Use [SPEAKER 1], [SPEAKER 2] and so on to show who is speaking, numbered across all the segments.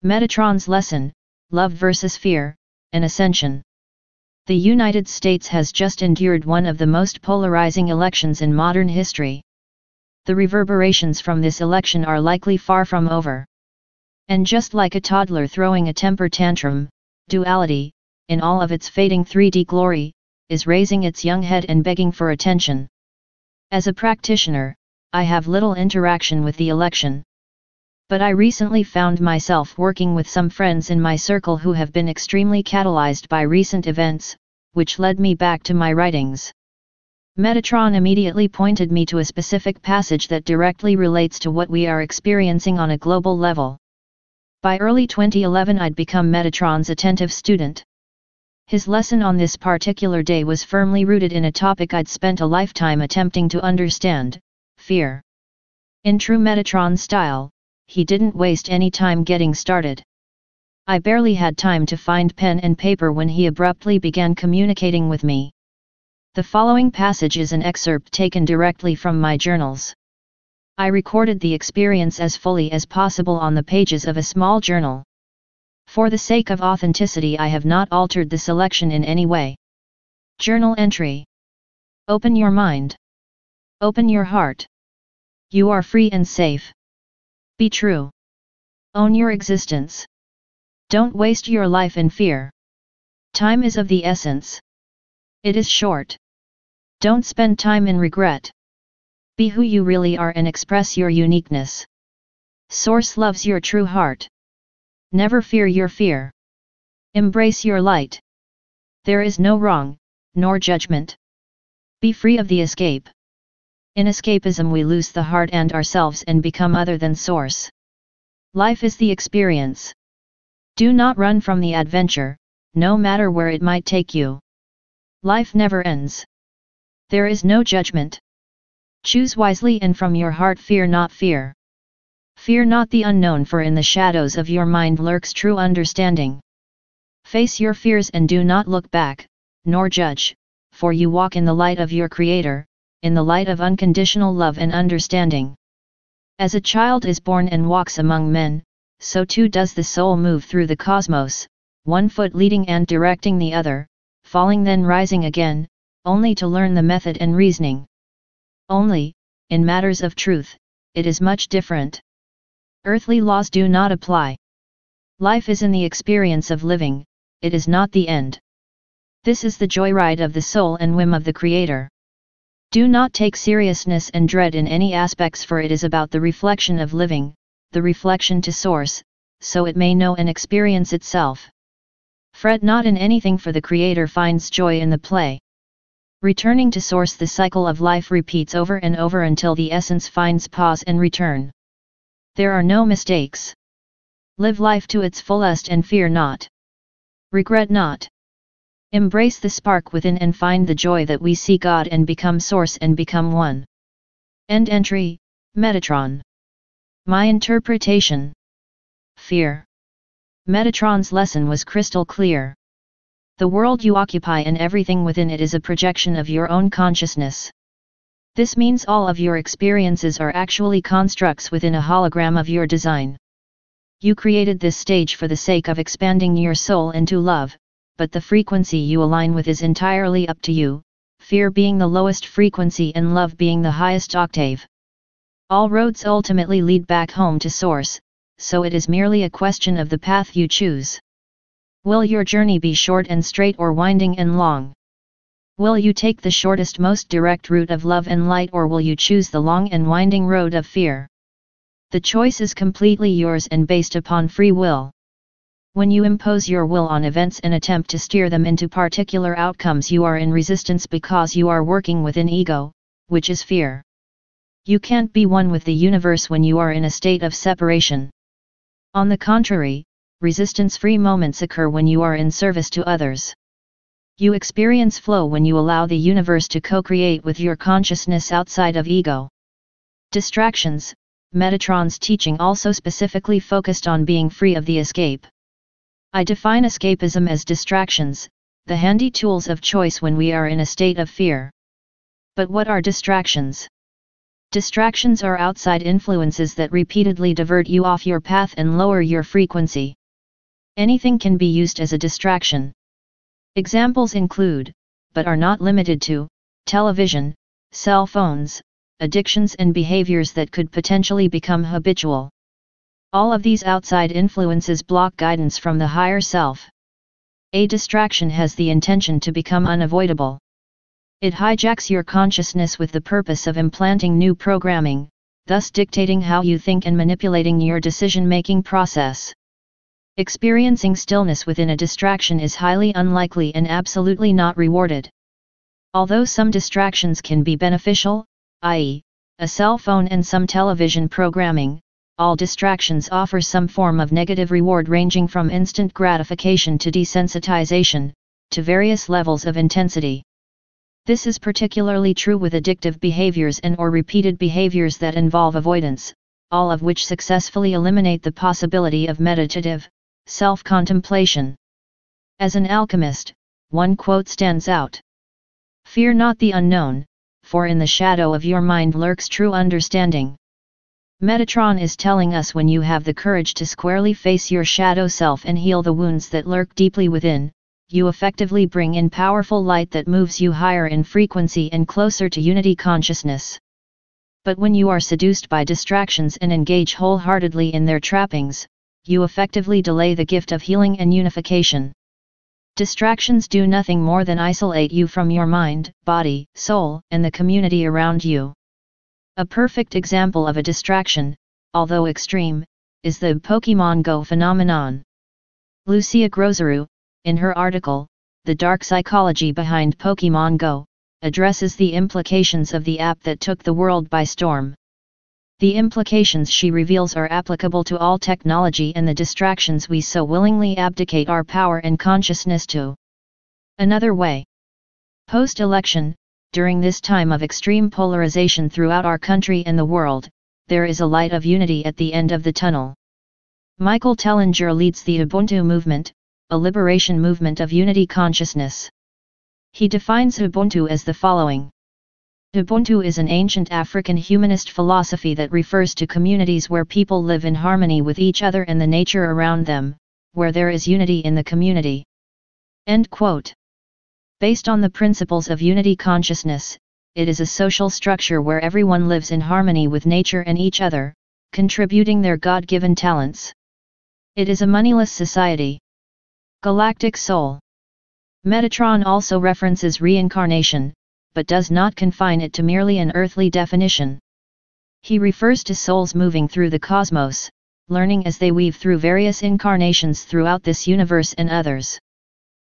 [SPEAKER 1] Metatron's lesson, Love versus Fear, an Ascension. The United States has just endured one of the most polarizing elections in modern history. The reverberations from this election are likely far from over. And just like a toddler throwing a temper tantrum, duality, in all of its fading 3D glory, is raising its young head and begging for attention. As a practitioner, I have little interaction with the election. But I recently found myself working with some friends in my circle who have been extremely catalyzed by recent events, which led me back to my writings. Metatron immediately pointed me to a specific passage that directly relates to what we are experiencing on a global level. By early 2011 I'd become Metatron's attentive student. His lesson on this particular day was firmly rooted in a topic I'd spent a lifetime attempting to understand: fear. In true Metatron style, he didn't waste any time getting started. I barely had time to find pen and paper when he abruptly began communicating with me. The following passage is an excerpt taken directly from my journals. I recorded the experience as fully as possible on the pages of a small journal. For the sake of authenticity, I have not altered the selection in any way. Journal entry. Open your mind. Open your heart. You are free and safe. Be true. Own your existence. Don't waste your life in fear. Time is of the essence. It is short. Don't spend time in regret. Be who you really are and express your uniqueness. Source loves your true heart. Never fear your fear. Embrace your light. There is no wrong, nor judgment. Be free of the escape. In escapism we lose the heart and ourselves and become other than Source. Life is the experience. Do not run from the adventure, no matter where it might take you. Life never ends. There is no judgment. Choose wisely and from your heart. Fear not fear. Fear not the unknown, for in the shadows of your mind lurks true understanding. Face your fears and do not look back, nor judge, for you walk in the light of your Creator, in the light of unconditional love and understanding. As a child is born and walks among men, so too does the soul move through the cosmos, one foot leading and directing the other, falling then rising again, only to learn the method and reasoning. Only, in matters of truth, it is much different. Earthly laws do not apply. Life is in the experience of living, it is not the end. This is the joyride of the soul and whim of the Creator. Do not take seriousness and dread in any aspects, for it is about the reflection of living, the reflection to Source, so it may know and experience itself. Fret not in anything, for the Creator finds joy in the play. Returning to Source, the cycle of life repeats over and over until the essence finds pause and return. There are no mistakes. Live life to its fullest and fear not. Regret not. Embrace the spark within and find the joy that we see God and become Source and become one. End entry, Metatron. My interpretation. Fear. Metatron's lesson was crystal clear. The world you occupy and everything within it is a projection of your own consciousness. This means all of your experiences are actually constructs within a hologram of your design. You created this stage for the sake of expanding your soul into love, but the frequency you align with is entirely up to you, fear being the lowest frequency and love being the highest octave. All roads ultimately lead back home to Source, so it is merely a question of the path you choose. Will your journey be short and straight or winding and long? Will you take the shortest, most direct route of love and light, or will you choose the long and winding road of fear? The choice is completely yours and based upon free will. When you impose your will on events and attempt to steer them into particular outcomes, you are in resistance because you are working within ego, which is fear. You can't be one with the universe when you are in a state of separation. On the contrary, resistance-free moments occur when you are in service to others. You experience flow when you allow the universe to co-create with your consciousness outside of ego. Distractions. Metatron's teaching also specifically focused on being free of the escape. I define escapism as distractions, the handy tools of choice when we are in a state of fear. But what are distractions? Distractions are outside influences that repeatedly divert you off your path and lower your frequency. Anything can be used as a distraction. Examples include, but are not limited to, television, cell phones, addictions and behaviors that could potentially become habitual. All of these outside influences block guidance from the higher self. A distraction has the intention to become unavoidable. It hijacks your consciousness with the purpose of implanting new programming, thus dictating how you think and manipulating your decision-making process. Experiencing stillness within a distraction is highly unlikely and absolutely not rewarded. Although some distractions can be beneficial, i.e., a cell phone and some television programming, all distractions offer some form of negative reward ranging from instant gratification to desensitization, to various levels of intensity. This is particularly true with addictive behaviors and/or repeated behaviors that involve avoidance, all of which successfully eliminate the possibility of meditative, self-contemplation. As an alchemist, one quote stands out. "Fear not the unknown, for in the shadow of your mind lurks true understanding." Metatron is telling us when you have the courage to squarely face your shadow self and heal the wounds that lurk deeply within, you effectively bring in powerful light that moves you higher in frequency and closer to unity consciousness. But when you are seduced by distractions and engage wholeheartedly in their trappings, you effectively delay the gift of healing and unification. Distractions do nothing more than isolate you from your mind, body, soul, and the community around you. A perfect example of a distraction, although extreme, is the Pokémon Go phenomenon. Lucia Grozaru, in her article, The Dark Psychology Behind Pokémon Go, addresses the implications of the app that took the world by storm. The implications she reveals are applicable to all technology and the distractions we so willingly abdicate our power and consciousness to. Another way. Post-election, during this time of extreme polarization throughout our country and the world, there is a light of unity at the end of the tunnel. Michael Tellinger leads the Ubuntu movement, a liberation movement of unity consciousness. He defines Ubuntu as the following. Ubuntu is an ancient African humanist philosophy that refers to communities where people live in harmony with each other and the nature around them, where there is unity in the community. End quote. Based on the principles of unity consciousness, it is a social structure where everyone lives in harmony with nature and each other, contributing their God-given talents. It is a moneyless society. Galactic soul. Metatron also references reincarnation, but does not confine it to merely an earthly definition. He refers to souls moving through the cosmos, learning as they weave through various incarnations throughout this universe and others.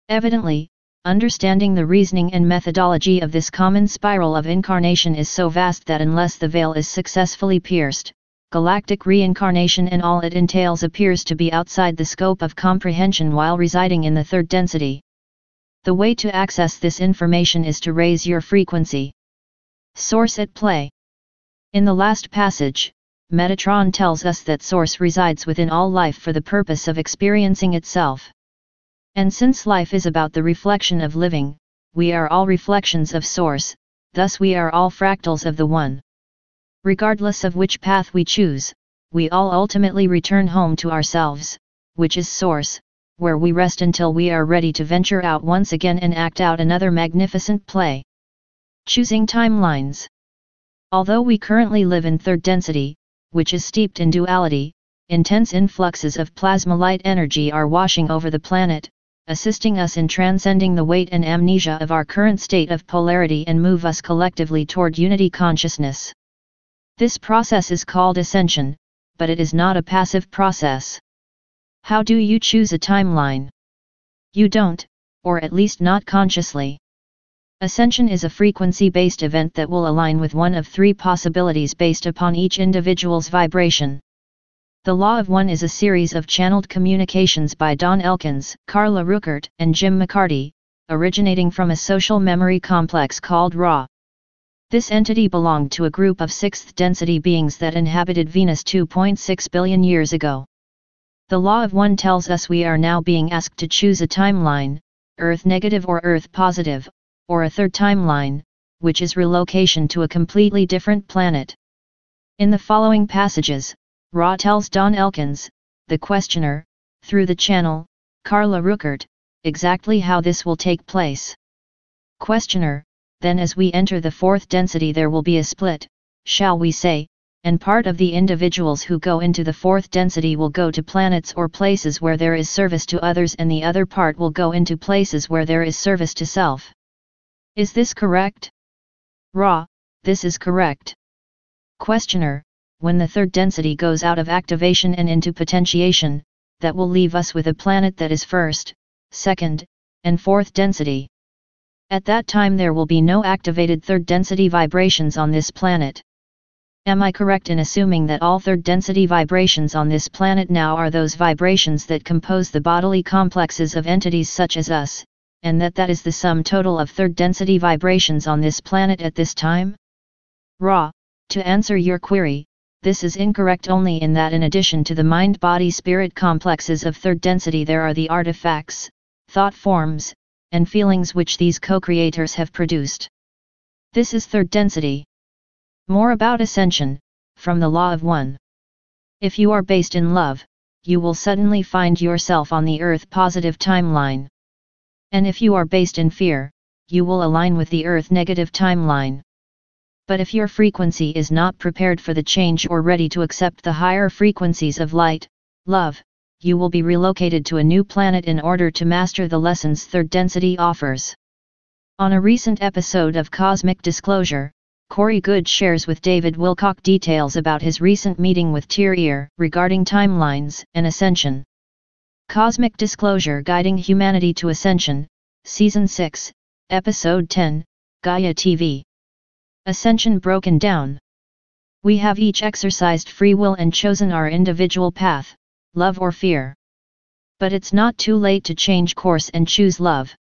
[SPEAKER 1] Evidently, understanding the reasoning and methodology of this common spiral of incarnation is so vast that unless the veil is successfully pierced, galactic reincarnation and all it entails appears to be outside the scope of comprehension while residing in the third density. The way to access this information is to raise your frequency. Source at play. In the last passage, Metatron tells us that Source resides within all life for the purpose of experiencing itself. And since life is about the reflection of living, we are all reflections of Source, thus we are all fractals of the One. Regardless of which path we choose, we all ultimately return home to ourselves, which is Source, where we rest until we are ready to venture out once again and act out another magnificent play. Choosing timelines. Although we currently live in third density, which is steeped in duality, intense influxes of plasma light energy are washing over the planet, assisting us in transcending the weight and amnesia of our current state of polarity and move us collectively toward unity consciousness. This process is called Ascension, but it is not a passive process. How do you choose a timeline? You don't, or at least not consciously. Ascension is a frequency-based event that will align with one of three possibilities based upon each individual's vibration. The Law of One is a series of channeled communications by Don Elkins, Carla Ruckert, and Jim McCarty, originating from a social memory complex called Ra. This entity belonged to a group of sixth-density beings that inhabited Venus 2.6 billion years ago. The Law of One tells us we are now being asked to choose a timeline, Earth negative or Earth positive, or a third timeline, which is relocation to a completely different planet. In the following passages, Ra tells Don Elkins, the questioner, through the channel, Carla Ruckert, exactly how this will take place. Questioner: then as we enter the fourth density there will be a split, shall we say, and part of the individuals who go into the fourth density will go to planets or places where there is service to others, and the other part will go into places where there is service to self. Is this correct? Ra: this is correct. Questioner: when the third density goes out of activation and into potentiation, that will leave us with a planet that is first, second, and fourth density. At that time there will be no activated third density vibrations on this planet. Am I correct in assuming that all third density vibrations on this planet now are those vibrations that compose the bodily complexes of entities such as us, and that is the sum total of third density vibrations on this planet at this time? Ra: to answer your query, this is incorrect only in that in addition to the mind-body-spirit complexes of third density there are the artifacts, thought forms, and feelings which these co-creators have produced. This is third density. More about Ascension, from the Law of One. If you are based in love, you will suddenly find yourself on the Earth positive timeline. And if you are based in fear, you will align with the Earth negative timeline. But if your frequency is not prepared for the change or ready to accept the higher frequencies of light, love, you will be relocated to a new planet in order to master the lessons third density offers. On a recent episode of Cosmic Disclosure, Corey Good shares with David Wilcock details about his recent meeting with Tyr regarding timelines and ascension. Cosmic Disclosure Guiding Humanity to Ascension, Season 6, Episode 10, Gaia TV. Ascension broken down. We have each exercised free will and chosen our individual path, love or fear. But it's not too late to change course and choose love.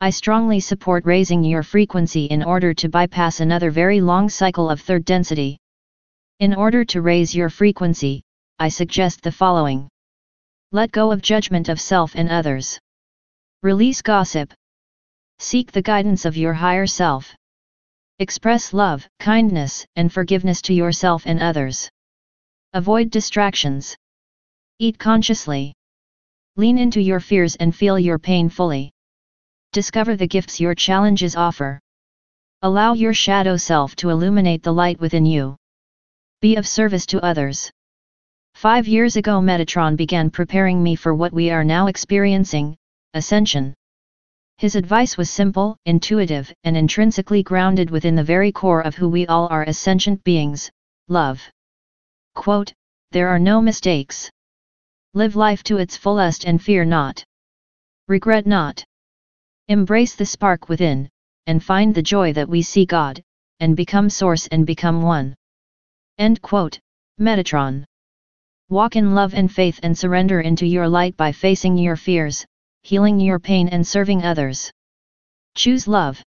[SPEAKER 1] I strongly support raising your frequency in order to bypass another very long cycle of third density. In order to raise your frequency, I suggest the following. Let go of judgment of self and others. Release gossip. Seek the guidance of your higher self. Express love, kindness, and forgiveness to yourself and others. Avoid distractions. Eat consciously. Lean into your fears and feel your pain fully. Discover the gifts your challenges offer. Allow your shadow self to illuminate the light within you. Be of service to others. 5 years ago Metatron began preparing me for what we are now experiencing, Ascension. His advice was simple, intuitive, and intrinsically grounded within the very core of who we all are as sentient beings, love. Quote, there are no mistakes. Live life to its fullest and fear not. Regret not. Embrace the spark within, and find the joy that we see God, and become source and become one. End quote, Metatron. Walk in love and faith and surrender into your light by facing your fears, healing your pain and serving others. Choose love.